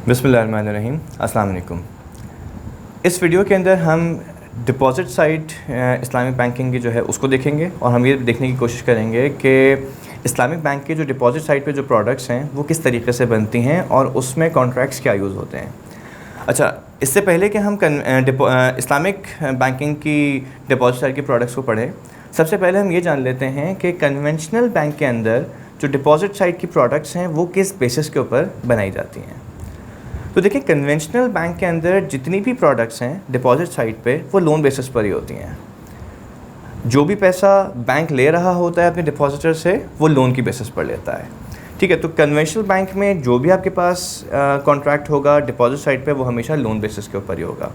बिस्मिल्लाहिर्रहमानिर्रहीम, अस्सलाम वालेकुम। इस वीडियो के अंदर हम डिपॉज़िट साइड इस्लामिक बैंकिंग की जो है उसको देखेंगे और हम ये देखने की कोशिश करेंगे कि इस्लामिक बैंक के जो डिपॉज़िट साइड पे जो प्रोडक्ट्स हैं वो किस तरीके से बनती हैं और उसमें कॉन्ट्रैक्ट्स क्या यूज़ होते हैं। अच्छा, इससे पहले कि हम इस्लामिक बैंकिंग की डिपॉज़िट साइड के प्रोडक्ट्स को पढ़ें, सबसे पहले हम ये जान लेते हैं कि कन्वेंशनल बैंक के अंदर जो डिपॉज़िट साइड की प्रोडक्ट्स हैं वो किस बेसिस के ऊपर बनाई जाती हैं। तो देखिए, कन्वेंशनल बैंक के अंदर जितनी भी प्रोडक्ट्स हैं डिपॉजिट साइड पे वो लोन बेसिस पर ही होती हैं। जो भी पैसा बैंक ले रहा होता है अपने डिपॉजिटर से वो लोन की बेसिस पर लेता है। ठीक है, तो कन्वेंशनल बैंक में जो भी आपके पास कॉन्ट्रैक्ट होगा डिपॉजिट साइड पे वो हमेशा लोन बेसिस के ऊपर ही होगा।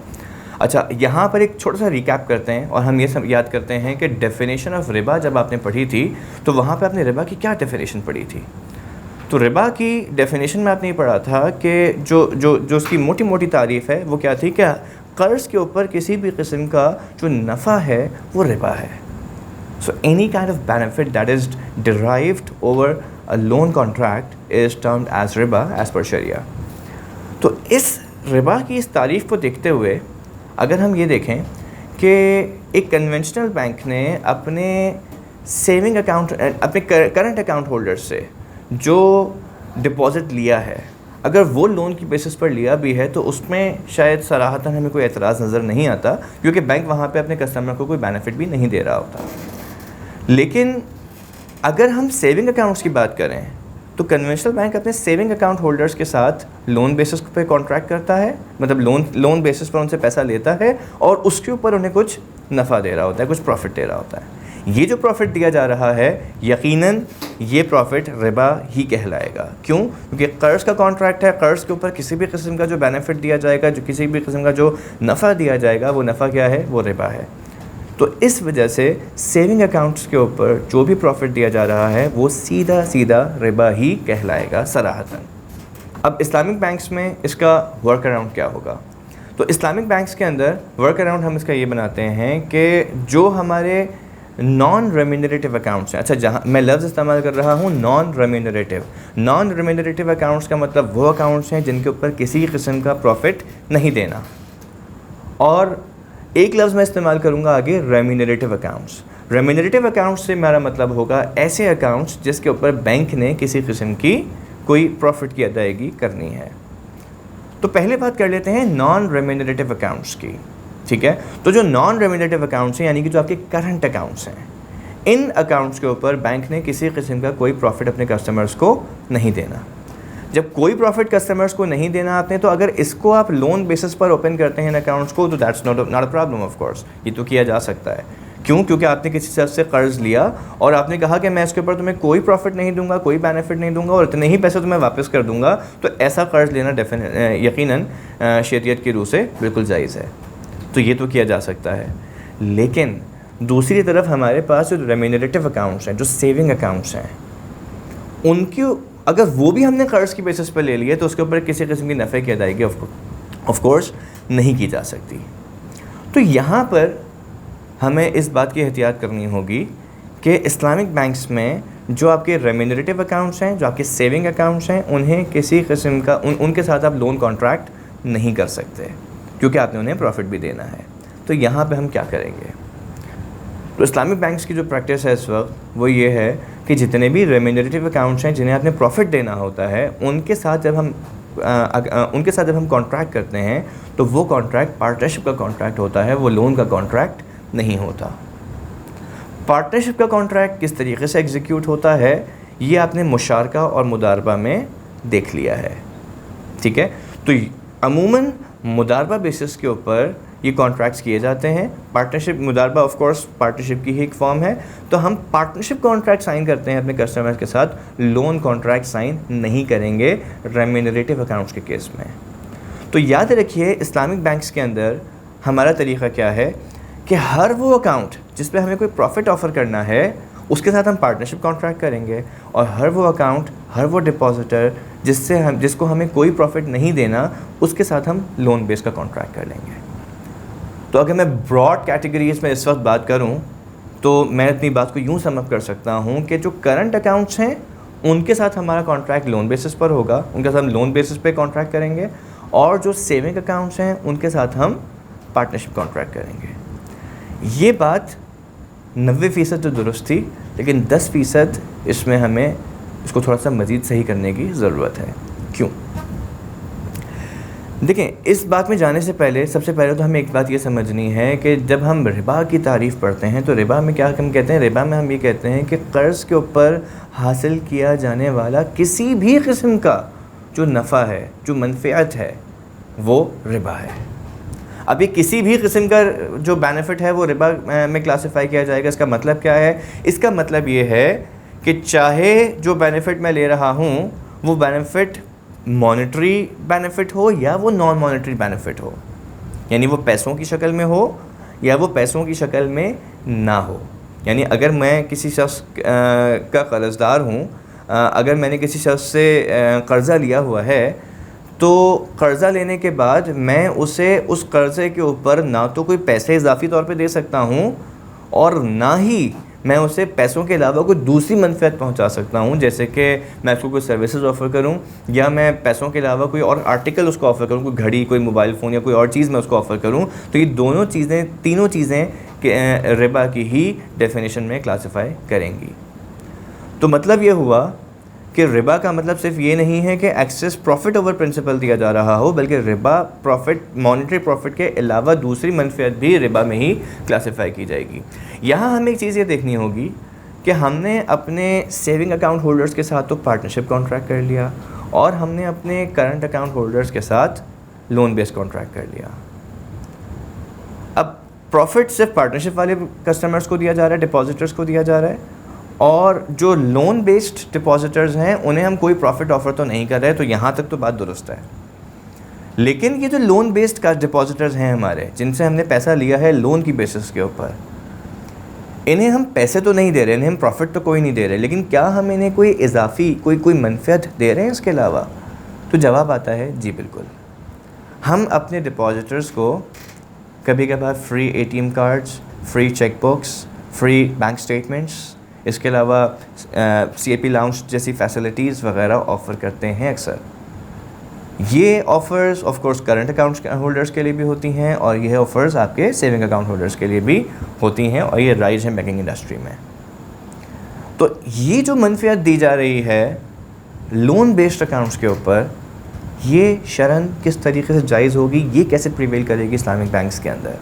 अच्छा, यहाँ पर एक छोटा सा रिकैप करते हैं और हम ये सब याद करते हैं कि डेफिनेशन ऑफ रिबा जब आपने पढ़ी थी तो वहाँ पर आपने रिबा की क्या डेफिनेशन पढ़ी थी। तो रिबा की डेफिनेशन में आपने ये पढ़ा था कि जो उसकी मोटी मोटी तारीफ़ है वो क्या थी, क्या कर्ज़ के ऊपर किसी भी किस्म का जो नफ़ा है वो रिबा है। So any kind of benefit that is derived over a loan contract is termed as रिबा एज़ पर शरिया। तो इस रिबा की इस तारीफ़ को देखते हुए अगर हम ये देखें कि एक कन्वेंशनल बैंक ने अपने सेविंग अकाउंट अपने करंट अकाउंट होल्डर से जो डिपॉज़िट लिया है, अगर वो लोन की बेसिस पर लिया भी है तो उसमें शायद सराहतन हमें कोई एतराज़ नज़र नहीं आता, क्योंकि बैंक वहाँ पे अपने कस्टमर को कोई बेनिफिट भी नहीं दे रहा होता। लेकिन अगर हम सेविंग अकाउंट्स की बात करें तो कन्वेंशनल बैंक अपने सेविंग अकाउंट होल्डर्स के साथ लोन बेसिस पे कॉन्ट्रैक्ट करता है, मतलब लोन बेसिस पर उनसे पैसा लेता है और उसके ऊपर उन्हें कुछ नफ़ा दे रहा होता है, कुछ प्रॉफिट दे रहा होता है। ये जो प्रॉफिट दिया जा रहा है यकीनन ये प्रॉफिट रिबा ही कहलाएगा। क्यों? क्योंकि कर्ज़ का कॉन्ट्रैक्ट है, कर्ज़ के ऊपर किसी भी किस्म का जो बेनिफिट दिया जाएगा, जो किसी भी किस्म का जो नफ़ा दिया जाएगा वो नफ़ा क्या है, वो रिबा है। तो इस वजह से सेविंग अकाउंट्स के ऊपर जो भी प्रॉफिट दिया जा रहा है वो सीधा सीधा रिबा ही कहलाएगा सराहतन। अब इस्लामिक बैंक्स में इसका वर्क अराउंड क्या होगा? तो इस्लामिक बैंक्स के अंदर वर्क अराउंड हम इसका ये बनाते हैं कि जो हमारे नॉन रेम्यूनरेटिव अकाउंट्स हैं, अच्छा जहाँ मैं लफ्ज़ इस्तेमाल कर रहा हूँ नॉन रेम्यूनरेटिव अकाउंट्स का मतलब वो अकाउंट्स हैं जिनके ऊपर किसी किस्म का प्रॉफिट नहीं देना, और एक लफ्ज़ मैं इस्तेमाल करूँगा आगे रेम्यूनरेटिव अकाउंट्स। रेम्यूनरेटिव अकाउंट्स से मेरा मतलब होगा ऐसे अकाउंट्स जिसके ऊपर बैंक ने किसी किस्म की कोई प्रॉफिट की अदायगी करनी है। तो पहले बात कर लेते हैं नॉन रेम्यूनरेटिव अकाउंट्स की। ठीक है, तो जो नॉन रेम्यूनरेटिव अकाउंट्स हैं यानी कि जो आपके करंट अकाउंट्स हैं, इन अकाउंट्स के ऊपर बैंक ने किसी किस्म का कोई प्रॉफिट अपने कस्टमर्स को नहीं देना। जब कोई प्रॉफिट कस्टमर्स को नहीं देना आपने, तो अगर इसको आप लोन बेसिस पर ओपन करते हैं इन अकाउंट्स को तो that's not a problem. Of course ये तो किया जा सकता है। क्यों? क्योंकि आपने किसी शख्स से कर्ज़ लिया और आपने कहा कि मैं इसके ऊपर तुम्हें कोई प्रॉफिट नहीं दूंगा, कोई बेनिफिट नहीं दूंगा और इतने ही पैसे तुम्हें वापस कर दूंगा, तो ऐसा कर्ज़ लेना यकीनन शरीयत की रूह से बिल्कुल जायज़ है। तो ये तो किया जा सकता है। लेकिन दूसरी तरफ हमारे पास जो रेम्यूनरेटिव अकाउंट्स हैं, जो सेविंग अकाउंट्स हैं, उनकी अगर वो भी हमने कर्ज़ की बेसिस पर ले लिए तो उसके ऊपर किसी किस्म की नफ़े की अदायगी ऑफ कोर्स नहीं की जा सकती। तो यहाँ पर हमें इस बात की एहतियात करनी होगी कि इस्लामिक बैंक्स में जो आपके रेम्यूनरेटिव अकाउंट्स हैं, जो आपके सेविंग अकाउंट्स हैं, उन्हें किसी किस्म का उनके साथ आप लोन कॉन्ट्रैक्ट नहीं कर सकते, क्योंकि आपने उन्हें प्रॉफिट भी देना है। तो यहाँ पे हम क्या करेंगे? तो इस्लामिक बैंक्स की जो प्रैक्टिस है इस वक्त वो ये है कि जितने भी रेम्यूनरेटिव अकाउंट्स हैं जिन्हें आपने प्रॉफिट देना होता है, उनके साथ जब हम कॉन्ट्रैक्ट करते हैं तो वो कॉन्ट्रैक्ट पार्टनरशिप का कॉन्ट्रैक्ट होता है, वो लोन का कॉन्ट्रैक्ट नहीं होता। पार्टनरशिप का कॉन्ट्रैक्ट किस तरीके से एग्जीक्यूट होता है ये आपने मुशारका और मुदारबा में देख लिया है। ठीक है, तो अमूमन मुदारबा बेसिस के ऊपर ये कॉन्ट्रैक्ट्स किए जाते हैं। पार्टनरशिप, मुदारबा ऑफ कोर्स पार्टनरशिप की ही एक फॉर्म है। तो हम पार्टनरशिप कॉन्ट्रैक्ट साइन करते हैं अपने कस्टमर्स के साथ, लोन कॉन्ट्रैक्ट साइन नहीं करेंगे रेम्यूनरेटिव अकाउंट्स के केस में। तो याद रखिए इस्लामिक बैंक्स के अंदर हमारा तरीक़ा क्या है कि हर वो अकाउंट जिस पे हमें कोई प्रॉफिट ऑफ़र करना है उसके साथ हम पार्टनरशिप कॉन्ट्रैक्ट करेंगे, और हर वो अकाउंट, हर वो डिपॉजिटर जिसको हमें कोई प्रॉफिट नहीं देना उसके साथ हम लोन बेस का कॉन्ट्रैक्ट कर लेंगे। तो अगर मैं ब्रॉड कैटेगरीज़ में इस वक्त बात करूं तो मैं अपनी बात को यूं सम अप कर सकता हूं कि जो करंट अकाउंट्स हैं उनके साथ हमारा कॉन्ट्रैक्ट लोन बेसिस पर होगा, उनके साथ हम लोन बेसिस पे कॉन्ट्रैक्ट करेंगे, और जो सेविंग अकाउंट्स हैं उनके साथ हम पार्टनरशिप कॉन्ट्रैक्ट करेंगे। ये बात 90% तो दुरुस्त थी, लेकिन 10% इसमें हमें इसको थोड़ा सा मज़ीद सही करने की ज़रूरत है। क्यों? देखें, इस बात में जाने से पहले सबसे पहले तो हमें एक बात ये समझनी है कि जब हम रिबा की तारीफ़ पढ़ते हैं तो रिबा में क्या हम कहते हैं? रिबा में हम ये कहते हैं कि कर्ज़ के ऊपर हासिल किया जाने वाला किसी भी किस्म का जो नफ़ा है, जो मनफ़ियत है, वो रिबा है। अभी किसी भी किस्म का जो बेनिफिट है वो रिबा में क्लासिफाई किया जाएगा। इसका मतलब क्या है? इसका मतलब ये है कि चाहे जो बेनिफिट मैं ले रहा हूँ वो बेनिफिट मॉनेटरी बेनिफिट हो या वो नॉन मॉनेटरी बेनिफिट हो, यानी वो पैसों की शक्ल में हो या वो पैसों की शक्ल में ना हो। यानी अगर मैं किसी शख्स का कर्ज़दार हूँ, अगर मैंने किसी शख्स से कर्ज़ा लिया हुआ है, तो कर्ज़ा लेने के बाद मैं उसे उस कर्ज़े के ऊपर ना तो कोई पैसे इजाफ़ी तौर पे दे सकता हूँ और ना ही मैं उसे पैसों के अलावा कोई दूसरी मनफ़ियत पहुँचा सकता हूँ, जैसे कि मैं उसको कोई सर्विसेज ऑफ़र करूँ या मैं पैसों के अलावा कोई और आर्टिकल उसको ऑफ़र करूँ, कोई घड़ी, कोई मोबाइल फ़ोन या कोई और चीज़ मैं उसको ऑफ़र करूँ। तो ये दोनों चीज़ें, तीनों चीज़ें रिबा की ही डेफिनेशन में क्लासिफाई करेंगी। तो मतलब ये हुआ कि रिबा का मतलब सिर्फ ये नहीं है कि एक्सेस प्रॉफिट ओवर प्रिंसिपल दिया जा रहा हो, बल्कि रिबा प्रॉफिट, मॉनेटरी प्रॉफिट के अलावा दूसरी मनफियत भी रिबा में ही क्लासिफाई की जाएगी। यहाँ हमें एक चीज़ ये देखनी होगी कि हमने अपने सेविंग अकाउंट होल्डर्स के साथ तो पार्टनरशिप कॉन्ट्रैक्ट कर लिया और हमने अपने करंट अकाउंट होल्डर्स के साथ लोन बेस्ड कॉन्ट्रैक्ट कर लिया। अब प्रॉफिट सिर्फ पार्टनरशिप वाले कस्टमर्स को दिया जा रहा है, डिपॉजिटर्स को दिया जा रहा है, और जो लोन बेस्ड डिपॉजिटर्स हैं उन्हें हम कोई प्रॉफिट ऑफर तो नहीं कर रहे, तो यहाँ तक तो बात दुरुस्त है। लेकिन ये जो लोन बेस्ड का डिपॉजिटर्स हैं हमारे, जिनसे हमने पैसा लिया है लोन की बेसिस के ऊपर, इन्हें हम पैसे तो नहीं दे रहे, इन्हें हम प्रॉफिट तो कोई नहीं दे रहे, लेकिन क्या हम इन्हें कोई इजाफी कोई मनफियत दे रहे हैं इसके अलावा? तो जवाब आता है जी बिल्कुल। हम अपने डिपॉजिटर्स को कभी कभार free ATM cards, free cheque books, free bank statements, इसके अलावा CAP लाउंज जैसी फैसिलिटीज़ वगैरह ऑफ़र करते हैं अक्सर। ये offers of course current account holders के लिए भी होती हैं और ये ऑफ़र्स आपके सेविंग अकाउंट होल्डर्स के लिए भी होती हैं, और ये राइज है बैंकिंग इंडस्ट्री में। तो ये जो मनफियत दी जा रही है लोन बेस्ड अकाउंट्स के ऊपर, ये शरन किस तरीके से जायज़ होगी, ये कैसे प्रिवेल करेगी इस्लामिक बैंक्स के अंदर?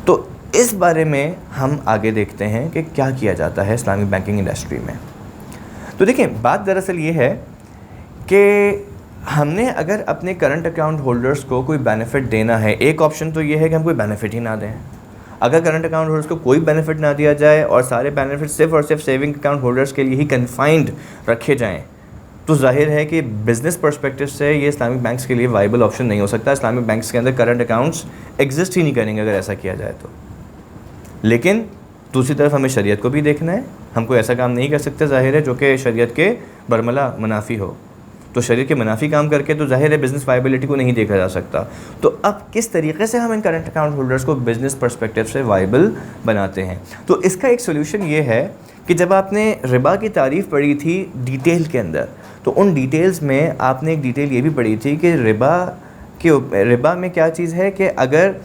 तो इस बारे में हम आगे देखते हैं कि क्या किया जाता है इस्लामिक बैंकिंग इंडस्ट्री में। तो देखिए, बात दरअसल ये है कि हमने अगर अपने करंट अकाउंट होल्डर्स को कोई बेनिफिट देना है, एक ऑप्शन तो ये है कि हम कोई बेनिफिट ही ना दें। अगर करंट अकाउंट होल्डर्स को कोई बेनिफिट ना दिया जाए और सारे बेनिफिट सिर्फ और सिर्फ सेविंग अकाउंट होल्डर्स के लिए ही कन्फाइंड रखे जाएँ, तो जाहिर है कि बिज़नेस पर्सपेक्टिव से ये इस्लामिक बैंक्स के लिए वाइबल ऑप्शन नहीं हो सकता। इस्लामिक बैंक्स के अंदर करंट अकाउंट्स एग्जिस्ट ही नहीं करेंगे अगर ऐसा किया जाए तो। लेकिन दूसरी तरफ हमें शरीयत को भी देखना है, हम कोई ऐसा काम नहीं कर सकते ज़ाहिर है जो कि शरीयत के बरमला मुनाफी हो। तो शरीयत के मुनाफी काम करके तो ज़ाहिर है बिज़नेस वायबिलिटी को नहीं देखा जा सकता। तो अब किस तरीके से हम इन करंट अकाउंट होल्डर्स को बिज़नेस पर्सपेक्टिव से वायबल बनाते हैं? तो इसका एक सोल्यूशन ये है कि जब आपने रिबा की तारीफ़ पढ़ी थी डिटेल के अंदर, तो उन डिटेल्स में आपने एक डिटेल ये भी पढ़ी थी कि रिबा में क्या चीज़ है कि अगर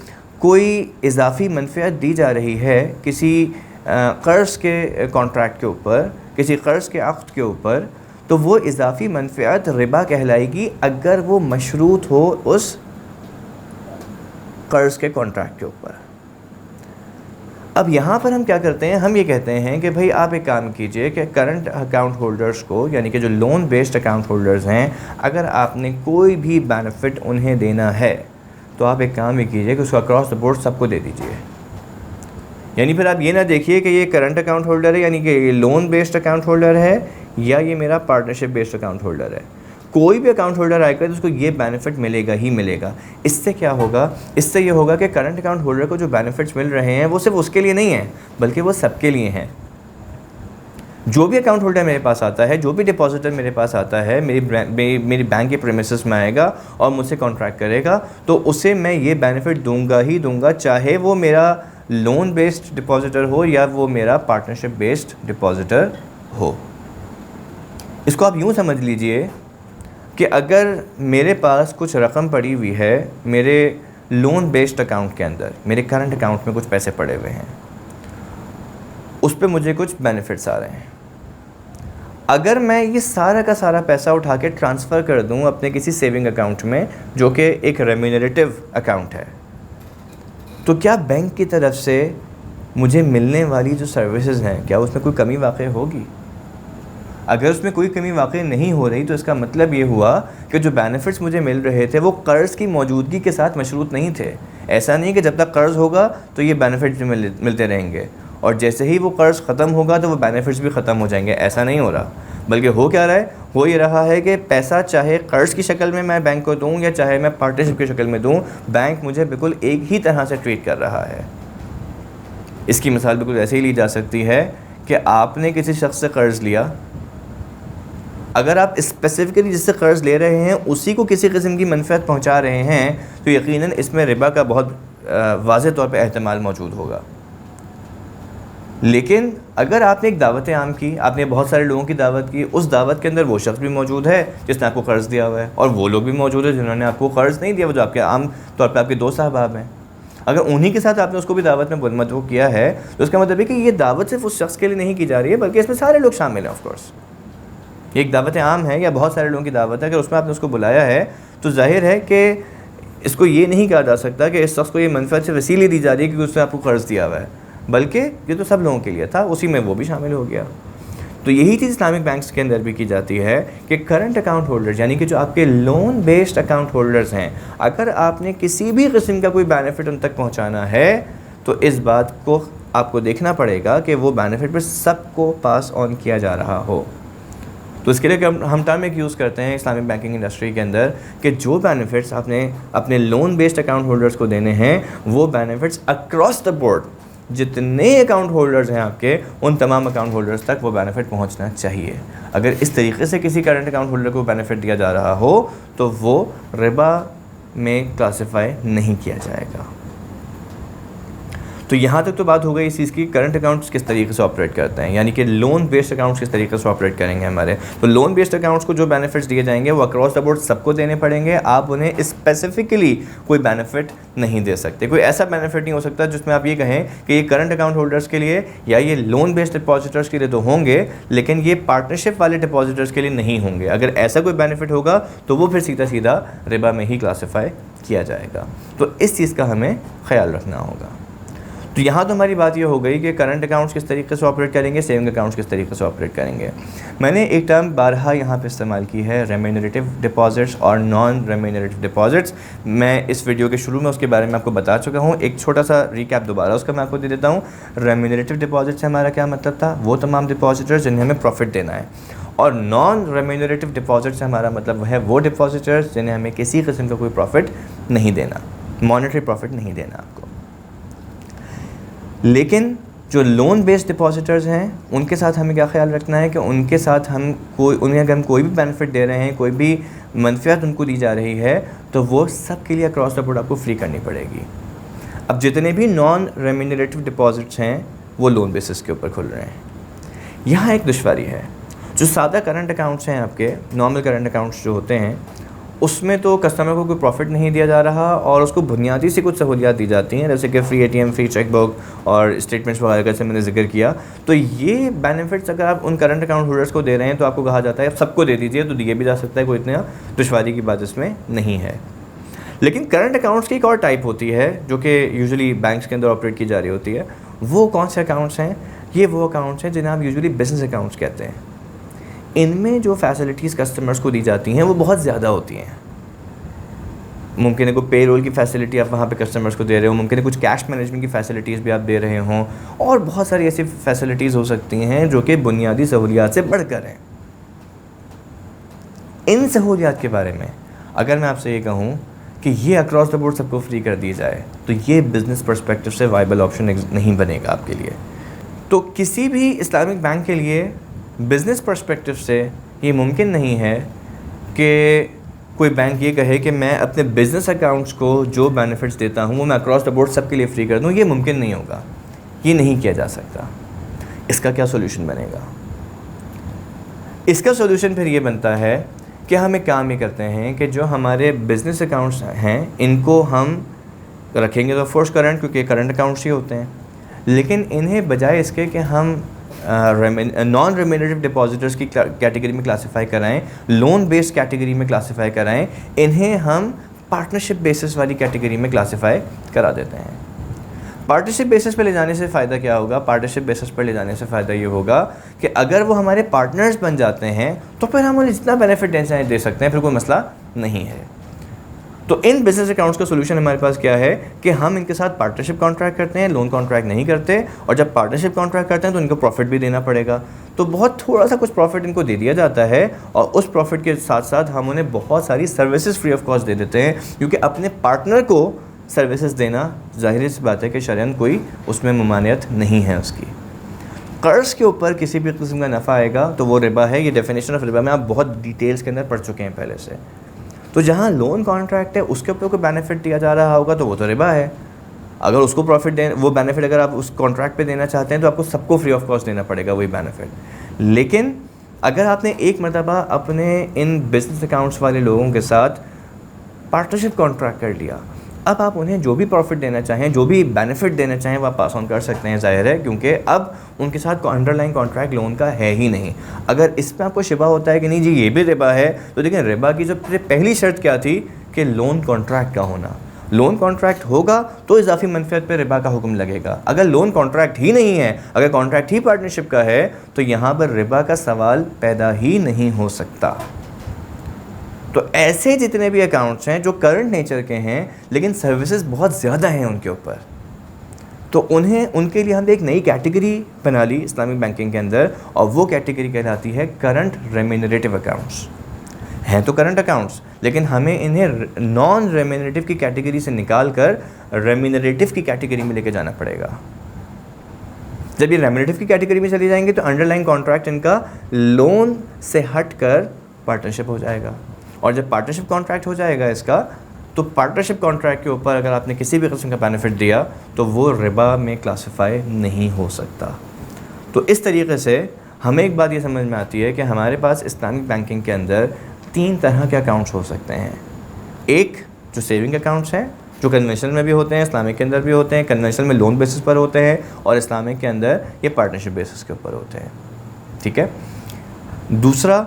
कोई इजाफी मनफियत दी जा रही है किसी कर्ज़ के कॉन्ट्रैक्ट के ऊपर, किसी कर्ज़ के अक़्द के ऊपर, तो वो इजाफी मनफियत रिबा कहलाएगी अगर वो मशरूत हो उस कर्ज़ के कॉन्ट्रैक्ट के ऊपर। अब यहाँ पर हम क्या करते हैं, हम ये कहते हैं कि भाई आप एक काम कीजिए कि करंट अकाउंट होल्डर्स को, यानी कि जो लोन बेस्ड अकाउंट होल्डर्स हैं, अगर आपने कोई भी बेनिफिट उन्हें देना है तो आप एक काम ही कीजिए कि उसको अक्रॉस द बोर्ड सबको दे दीजिए। यानी फिर आप ये ना देखिए कि ये करंट अकाउंट होल्डर है, यानी कि ये लोन बेस्ड अकाउंट होल्डर है या ये मेरा पार्टनरशिप बेस्ड अकाउंट होल्डर है। कोई भी अकाउंट होल्डर आएगा तो उसको ये बेनिफिट मिलेगा ही मिलेगा। इससे क्या होगा? इससे ये होगा कि करंट अकाउंट होल्डर को जो बेनिफिट्स मिल रहे हैं वो सिर्फ उसके लिए नहीं है, बल्कि वो सबके लिए हैं। जो भी अकाउंट होल्डर मेरे पास आता है, जो भी डिपॉजिटर मेरे पास आता है, मेरी बैंक के प्रीमिसेस में आएगा और मुझसे कॉन्ट्रैक्ट करेगा, तो उसे मैं ये बेनिफिट दूंगा ही दूंगा, चाहे वो मेरा लोन बेस्ड डिपॉजिटर हो या वो मेरा पार्टनरशिप बेस्ड डिपॉजिटर हो। इसको आप यूँ समझ लीजिए कि अगर मेरे पास कुछ रकम पड़ी हुई है मेरे लोन बेस्ड अकाउंट के अंदर, मेरे करंट अकाउंट में कुछ पैसे पड़े हुए हैं, उस पर मुझे कुछ बेनिफिट्स आ रहे हैं, अगर मैं ये सारा का सारा पैसा उठा के ट्रांसफ़र कर दूं अपने किसी सेविंग अकाउंट में जो कि एक रेम्यूनरेटिव अकाउंट है, तो क्या बैंक की तरफ से मुझे मिलने वाली जो सर्विसेज हैं क्या उसमें कोई कमी वाक़ई होगी? अगर उसमें कोई कमी वाक़ई नहीं हो रही तो इसका मतलब ये हुआ कि जो बेनिफिट्स मुझे मिल रहे थे वो कर्ज़ की मौजूदगी के साथ मशरूत नहीं थे। ऐसा नहीं कि जब तक कर्ज़ होगा तो ये बेनिफिट्स मिलते रहेंगे और जैसे ही वो कर्ज़ ख़त्म होगा तो वो बेनिफिट्स भी ख़त्म हो जाएंगे। ऐसा नहीं हो रहा, बल्कि हो क्या रहा है, हो ये रहा है कि पैसा चाहे कर्ज़ की शक्ल में मैं बैंक को दूँ या चाहे मैं पार्टनरशिप की शक्ल में दूँ, बैंक मुझे बिल्कुल एक ही तरह से ट्रीट कर रहा है। इसकी मिसाल बिल्कुल ऐसे ही ली जा सकती है कि आपने किसी शख्स से कर्ज़ लिया, अगर आप स्पेसिफिकली जिससे कर्ज़ ले रहे हैं उसी को किसी किस्म की मनफ़ियत पहुंचा रहे हैं तो यकीनन इसमें रिबा का बहुत वाज़ेह तौर पे एहतमाल मौजूद होगा। लेकिन अगर आपने एक दावत आम की, आपने बहुत सारे लोगों की दावत की, उस दावत के अंदर वो शख्स भी मौजूद है जिसने आपको कर्ज़ दिया हुआ है और वो लोग भी मौजूद है जिन्होंने आपको कर्ज़ नहीं दिया, वो जो आपके आम तौर पर आपके दोस्त अहबाब हैं, अगर उन्हीं के साथ आपने उसको भी दावत में मदऊ किया है तो उसका मतलब है कि ये दावत सिर्फ उस शख्स के लिए नहीं की जा रही है बल्कि इसमें सारे लोग शामिल हैं। ऑफकोर्स एक दावत आम है या बहुत सारे लोगों की दावत है, अगर उसमें आपने उसको बुलाया है तो जाहिर है कि इसको ये नहीं कहा जा सकता कि इस शख्स को ये मनफ़ियत सिर्फ इसीलिए दी जा रही है क्योंकि उसने आपको कर्ज़ दिया हुआ है, बल्कि ये तो सब लोगों के लिए था, उसी में वो भी शामिल हो गया। तो यही चीज़ इस्लामिक बैंक्स के अंदर भी की जाती है कि करंट अकाउंट होल्डर्स यानी कि जो आपके लोन बेस्ड अकाउंट होल्डर्स हैं, अगर आपने किसी भी किस्म का कोई बेनिफिट उन तक पहुंचाना है तो इस बात को आपको देखना पड़ेगा कि वो बेनिफिट पर सबको पास ऑन किया जा रहा हो। तो इसके लिए हम टर्म एक यूज़ करते हैं इस्लामिक बैंकिंग इंडस्ट्री के अंदर कि जो बेनिफिट्स आपने अपने लोन बेस्ड अकाउंट होल्डर्स को देने हैं वो बेनिफिट्स अक्रॉस द बोर्ड जितने अकाउंट होल्डर्स हैं आपके उन तमाम अकाउंट होल्डर्स तक वो बेनिफिट पहुंचना चाहिए। अगर इस तरीके से किसी करंट अकाउंट होल्डर को बेनिफिट दिया जा रहा हो तो वो रिबा में क्लासिफाई नहीं किया जाएगा। तो यहाँ तक तो बात हो गई इस चीज़ की करंट अकाउंट्स किस तरीके से ऑपरेट करते हैं, यानी कि लोन बेस्ड अकाउंट्स किस तरीके से ऑपरेट करेंगे हमारे। तो लोन बेस्ड अकाउंट्स को जो बेनिफिट्स दिए जाएंगे वो अक्रॉस द बोर्ड सबको देने पड़ेंगे, आप उन्हें स्पेसिफिकली कोई बेनिफिट नहीं दे सकते। कोई ऐसा बेनिफिट नहीं हो सकता जिसमें आप ये कहें कि ये करंट अकाउंट होल्डर्स के लिए या ये लोन बेस्ड डिपॉजिटर्स के लिए तो होंगे लेकिन ये पार्टनरशिप वाले डिपॉजिटर्स के लिए नहीं होंगे। अगर ऐसा कोई बेनिफिट होगा तो वो फिर सीधा सीधा रिबा में ही क्लासीफाई किया जाएगा। तो इस चीज़ का हमें ख्याल रखना होगा। तो यहाँ तो हमारी बात ये हो गई कि करंट अकाउंट्स किस तरीके से ऑपरेट करेंगे, सेविंग अकाउंट्स किस तरीके से ऑपरेट करेंगे। मैंने एक टर्म बारहा यहाँ पे इस्तेमाल की है, रेम्यूनरेटिव डिपॉजिट्स और नॉन रेम्यूनरेटिव डिपॉजिट्स। मैं इस वीडियो के शुरू में उसके बारे में आपको बता चुका हूँ, एक छोटा सा रिकैप दोबारा उसका मैं आपको दे देता हूँ। रेम्यूनरेटिव डिपॉजिट से हमारा क्या मतलब था, वो तमाम डिपॉजिटर्स जिन्हें हमें प्रॉफिट देना है, और नॉन रेम्यूनरेटिव डिपॉजिट से हमारा मतलब है वो डिपॉजिटर्स जिन्हें हमें किसी किस्म का कोई प्रॉफिट नहीं देना, मॉनेटरी प्रॉफिट नहीं देना आपको। लेकिन जो लोन बेस्ड डिपॉजिटर्स हैं उनके साथ हमें क्या ख्याल रखना है कि उनके साथ उन्हें अगर हम कोई भी बेनिफिट दे रहे हैं, कोई भी मनफियत उनको दी जा रही है तो वो सब के लिए अक्रॉस द बोर्ड आपको फ्री करनी पड़ेगी। अब जितने भी नॉन रेम्यूनरेटिव डिपॉजिट्स हैं वो लोन बेसिस के ऊपर खुल रहे हैं। यहाँ एक दुश्वारी है, जो सादा करंट अकाउंट्स हैं आपके नॉर्मल करंट अकाउंट्स जो होते हैं उसमें तो कस्टमर को कोई प्रॉफिट नहीं दिया जा रहा और उसको बुनियादी सी कुछ सहूलियात दी जाती हैं, जैसे कि फ्री एटीएम, फ्री चेकबुक और स्टेटमेंट्स वगैरह का जैसे मैंने जिक्र किया। तो ये बेनिफिट्स अगर आप उन करंट अकाउंट होल्डर्स को दे रहे हैं तो आपको कहा जाता है आप सबको दे दीजिए, तो दिए भी जा सकता है, कोई इतना दुश्वारी की बात इसमें नहीं है। लेकिन करंट अकाउंट्स की एक और टाइप होती है जो कि यूजुअली बैंक्स के अंदर ऑपरेट की जा रही होती है। वो कौन से अकाउंट्स हैं? ये वो अकाउंट्स हैं जिन्हें आप यूजुअली बिजनेस अकाउंट्स कहते हैं। इनमें जो फैसिलिटीज़ कस्टमर्स को दी जाती हैं वो बहुत ज़्यादा होती हैं। मुमकिन है कोई पे रोल की फैसिलिटी आप वहाँ पे कस्टमर्स को दे रहे हो, मुमकिन है कुछ कैश मैनेजमेंट की फ़ैसिलिटीज़ भी आप दे रहे हों, और बहुत सारी ऐसी फैसिलिटीज़ हो सकती हैं जो कि बुनियादी सहूलियात से बढ़कर हैं। इन सहूलियात के बारे में अगर मैं आपसे ये कहूँ कि ये अक्रॉस द बोर्ड सबको फ्री कर दी जाए तो ये बिज़नेस पर्सपेक्टिव से वाइबल ऑप्शन नहीं बनेगा आपके लिए। तो किसी भी इस्लामिक बैंक के लिए बिज़नेस पर्सपेक्टिव से ये मुमकिन नहीं है कि कोई बैंक ये कहे कि मैं अपने बिज़नेस अकाउंट्स को जो बेनिफिट्स देता हूँ वो मैं अक्रॉस द बोर्ड सबके लिए फ्री कर दूँ। ये मुमकिन नहीं होगा, ये नहीं किया जा सकता। इसका क्या सोल्यूशन बनेगा? इसका सोल्यूशन फिर ये बनता है कि हम एक काम ये करते हैं कि जो हमारे बिज़नेस अकाउंट्स हैं इनको हम रखेंगे तो फोर्स करंट, क्योंकि करंट अकाउंट्स ही होते हैं, लेकिन इन्हें बजाय इसके कि हम नॉन रेम्यूनरेटिव डिपॉजिटर्स की कैटेगरी में क्लासिफाई कराएं, लोन बेस्ड कैटेगरी में क्लासिफाई कराएं, इन्हें हम पार्टनरशिप बेसिस वाली कैटेगरी में क्लासिफाई करा देते हैं। पार्टनरशिप बेसिस पर ले जाने से फ़ायदा क्या होगा? पार्टनरशिप बेसिस पर ले जाने से फ़ायदा ये होगा कि अगर वो हमारे पार्टनर्स बन जाते हैं तो फिर हम उन्हें जितना बेनिफिट दे सकते हैं, फिर कोई मसला नहीं है। तो इन बिजनेस अकाउंट्स का सोल्यूशन हमारे पास क्या है कि हम इनके साथ पार्टनरशिप कॉन्ट्रैक्ट करते हैं, लोन कॉन्ट्रैक्ट नहीं करते, और जब पार्टनरशिप कॉन्ट्रैक्ट करते हैं तो इनको प्रॉफिट भी देना पड़ेगा। तो बहुत थोड़ा सा कुछ प्रॉफिट इनको दे दिया जाता है, और उस प्रॉफिट के साथ साथ हम उन्हें बहुत सारी सर्विसेज फ्री ऑफ कॉस्ट दे देते हैं, क्योंकि अपने पार्टनर को सर्विसेज देना जाहिर सी बात है कि शरअन कोई उसमें ममानियत नहीं है उसकी। कर्ज के ऊपर किसी भी किस्म का नफ़ा आएगा तो वो रिबा है। ये डेफिनेशन ऑफ रिबा में आप बहुत डिटेल्स के अंदर पढ़ चुके हैं पहले से। तो जहाँ लोन कॉन्ट्रैक्ट है उसके ऊपर कोई बेनिफिट दिया जा रहा होगा तो वो तो रिबा है। अगर उसको प्रॉफिट दे, वो बेनिफिट अगर आप उस कॉन्ट्रैक्ट पे देना चाहते हैं तो आपको सबको फ्री ऑफ कॉस्ट देना पड़ेगा वही बेनिफिट। लेकिन अगर आपने एक मरतबा अपने इन बिजनेस अकाउंट्स वाले लोगों के साथ पार्टनरशिप कॉन्ट्रैक्ट कर लिया, अब आप उन्हें जो भी प्रॉफिट देना चाहें, जो भी बेनिफिट देना चाहें वो आप पास ऑन कर सकते हैं, जाहिर है, क्योंकि अब उनके साथ अंडरलाइन कॉन्ट्रैक्ट लोन का है ही नहीं। अगर इस पर आपको शिबा होता है कि नहीं जी ये भी रिबा है, तो देखिए रिबा की जो पहली शर्त क्या थी कि लोन कॉन्ट्रैक्ट का होना। लोन कॉन्ट्रैक्ट होगा तो इजाफी मनफियत पर रिबा का हुक्म लगेगा। अगर लोन कॉन्ट्रैक्ट ही नहीं है, अगर कॉन्ट्रैक्ट ही पार्टनरशिप का है, तो यहाँ पर रिबा का सवाल पैदा ही नहीं हो सकता। तो ऐसे जितने भी अकाउंट्स हैं जो करंट नेचर के हैं लेकिन सर्विसेज बहुत ज़्यादा हैं उनके ऊपर, तो उनके लिए हमने एक नई कैटेगरी बना ली इस्लामिक बैंकिंग के अंदर, और वो कैटेगरी कहलाती है करंट रेम्यूनरेटिव अकाउंट्स। हैं तो करंट अकाउंट्स, लेकिन हमें इन्हें नॉन रेम्यूनरेटिव की कैटेगरी से निकाल कर रेम्यूनरेटिव की कैटेगरी में लेके जाना पड़ेगा। जब ये रेम्यूनरेटिव की कैटेगरी में चली जाएंगे तो अंडरलाइन कॉन्ट्रैक्ट इनका लोन से हट कर पार्टनरशिप हो जाएगा, और जब पार्टनरशिप कॉन्ट्रैक्ट हो जाएगा इसका, तो पार्टनरशिप कॉन्ट्रैक्ट के ऊपर अगर आपने किसी भी किस्म का बेनिफिट दिया तो वो रिबा में क्लासिफाई नहीं हो सकता। तो इस तरीके से हमें एक बात ये समझ में आती है कि हमारे पास इस्लामिक बैंकिंग के अंदर 3 तरह के अकाउंट्स हो सकते हैं। एक जो सेविंग अकाउंट्स हैं जो कन्वेंशनल में भी होते हैं, इस्लामिक के अंदर भी होते हैं। कन्वेंशनल में लोन बेसिस पर होते हैं और इस्लामिक के अंदर ये पार्टनरशिप बेसिस के ऊपर होते हैं, ठीक है। दूसरा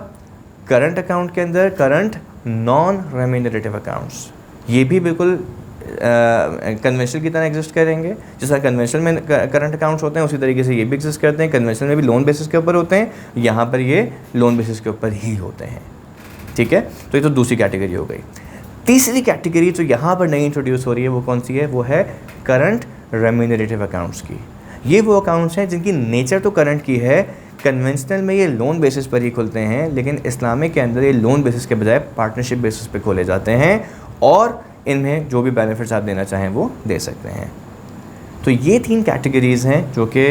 करंट अकाउंट के अंदर करंट नॉन रेम्यूनरेटिव अकाउंट्स, ये भी बिल्कुल कन्वेंशनल की तरह एग्जिस्ट करेंगे। जिस तरह कन्वेंशनल में करंट अकाउंट्स होते हैं उसी तरीके से ये भी एग्जिस्ट करते हैं। कन्वेंशनल में भी लोन बेसिस के ऊपर होते हैं, यहाँ पर ये लोन बेसिस के ऊपर ही होते हैं, ठीक है। तो ये तो दूसरी कैटेगरी हो गई। तीसरी कैटेगरी जो यहाँ पर नई इंट्रोड्यूस हो रही है वो कौन सी है? वो है करंट रेम्यूनरेटिव अकाउंट्स की। ये वो अकाउंट्स हैं जिनकी नेचर तो करंट की है। कन्वेंशनल में ये लोन बेसिस पर ही खुलते हैं, लेकिन इस्लामिक के अंदर ये लोन बेसिस के बजाय पार्टनरशिप बेसिस पे खोले जाते हैं, और इनमें जो भी बेनिफिट्स आप देना चाहें वो दे सकते हैं। तो ये 3 कैटेगरीज़ हैं जो कि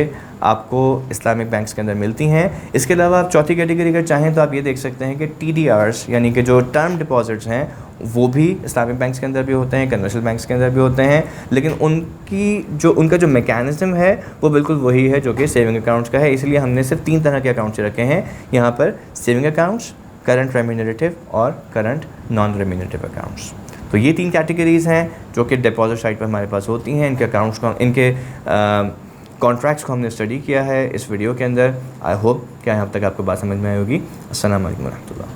आपको इस्लामिक बैंक्स के अंदर मिलती हैं। इसके अलावा आप चौथी कैटेगरी अगर चाहें तो आप ये देख सकते हैं कि TDRs यानी कि जो टर्म डिपॉजिट्स हैं वो भी इस्लामिक बैंक्स के अंदर भी होते हैं, कन्वेंशनल बैंक्स के अंदर भी होते हैं, लेकिन उनका जो मैकेनिज़्म है वो बिल्कुल वही है जो कि सेविंग अकाउंट्स का है। इसलिए हमने सिर्फ 3 तरह के अकाउंट्स रखे हैं यहाँ पर, सेविंग अकाउंट्स, करंट रेम्यूनरेटिव और करंट नॉन रेम्यूनरेटिव अकाउंट्स। तो ये 3 कैटेगरीज़ हैं जो कि डिपॉजिट साइड पर हमारे पास होती हैं। इनके अकाउंट्स को, इनके कॉन्ट्रैक्ट्स को हमने स्टडी किया है इस वीडियो के अंदर। आई होप कि यहाँ तक आपको बात समझ में आई होगी। अस्सलाम वालेकुम रहमतुल्लाह।